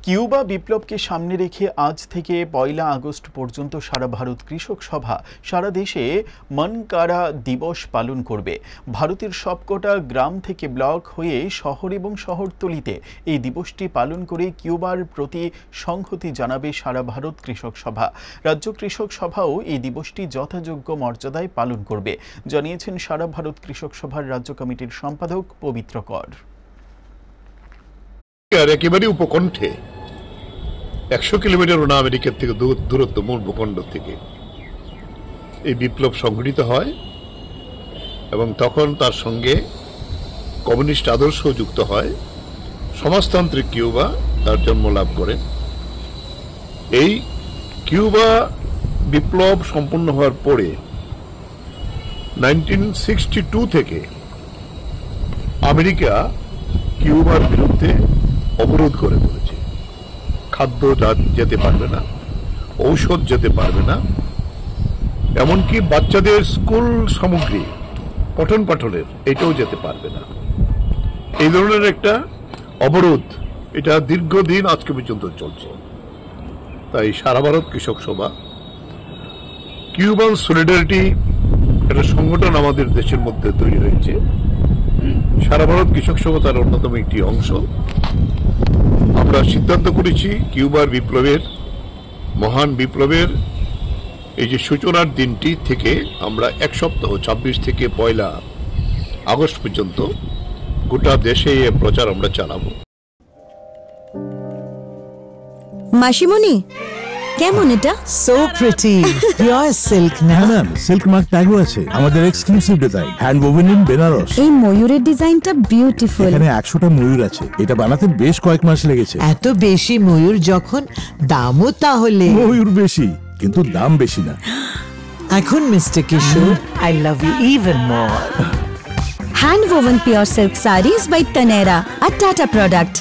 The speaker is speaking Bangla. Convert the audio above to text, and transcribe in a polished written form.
কিউবা বিপ্লবকে সামনে রেখে আজ থেকে ১ আগস্ট পর্যন্ত সারা ভারত কৃষক সভা সারা দেশে মন কাড়া দিবস পালন করবে। ভারতের সবকটা গ্রাম থেকে ব্লক হয়ে শহর এবং শহরতলিতে এই দিবসটি পালন করে কিউবার প্রতি সংহতি জানাবে সারা ভারত কৃষক সভা। রাজ্য কৃষক সভাও এই দিবসটি যথাযোগ্য মর্যাদায় পালন করবে, জানিয়েছেন সারা ভারত কৃষক সভার রাজ্য কমিটির সম্পাদক পবিত্র কর। একেবারে উপকণ্ঠে ১০০ কিলোমিটার ওনা আমেরিকার থেকে দূরত্ব মূল ভূখণ্ড থেকে এই বিপ্লব সংঘটিত হয় এবং তখন তার সঙ্গে কমিউনিস্ট আদর্শ যুক্ত হয়। সমাজতান্ত্রিক কিউবা তার জন্ম লাভ করে। এই কিউবা বিপ্লব সম্পন্ন হওয়ার পরে 1962 থেকে আমেরিকা কিউবার বিরুদ্ধে অবরোধ করে তুলেছে। খাদ্য যেতে পারবে না, ঔষধ যেতে পারবে না, এমনকি বাচ্চাদের স্কুল সামগ্রী পঠন পাঠনের এটাও যেতে পারবে না। এই ধরনের একটা অবরোধ এটা দীর্ঘদিন আজকে পর্যন্ত চলছে। তাই সারা ভারত কৃষক সভা কিউবান সলিডারিটি একটা সংগঠন আমাদের দেশের মধ্যে তৈরি হয়েছে। সারা ভারত কৃষক সভা তার অন্যতম একটি অংশ। আমরা সিদ্ধান্ত করেছি কিউবার বিপ্লবের মহান বিপ্লবের এই যে সূচনার দিনটি থেকে আমরা এক সপ্তাহ ২৬ থেকে ১ আগস্ট পর্যন্ত গোটা দেশে এই প্রচার আমরা চালাবো। মাসিমণি কেমন এটা? সো প্রিটি, পিওর সিল্ক না ম্যাম, সিল্ক মার্ক ট্যাগও আছে। আমাদের exclusive design, hand woven in Banaras. এই ময়ূরের ডিজাইনটা বিউটিফুল। এখানে ১০০টা ময়ূর আছে। এটা বানাতে বেশ কয়েক মাস লেগেছে। এত বেশি ময়ূর যখন, দামও তাহলে? ময়ূর বেশি কিন্তু দাম বেশি না। এখন mister Kishore, I love you even more. Hand woven pure silk sarees by Taneira, a Tata product.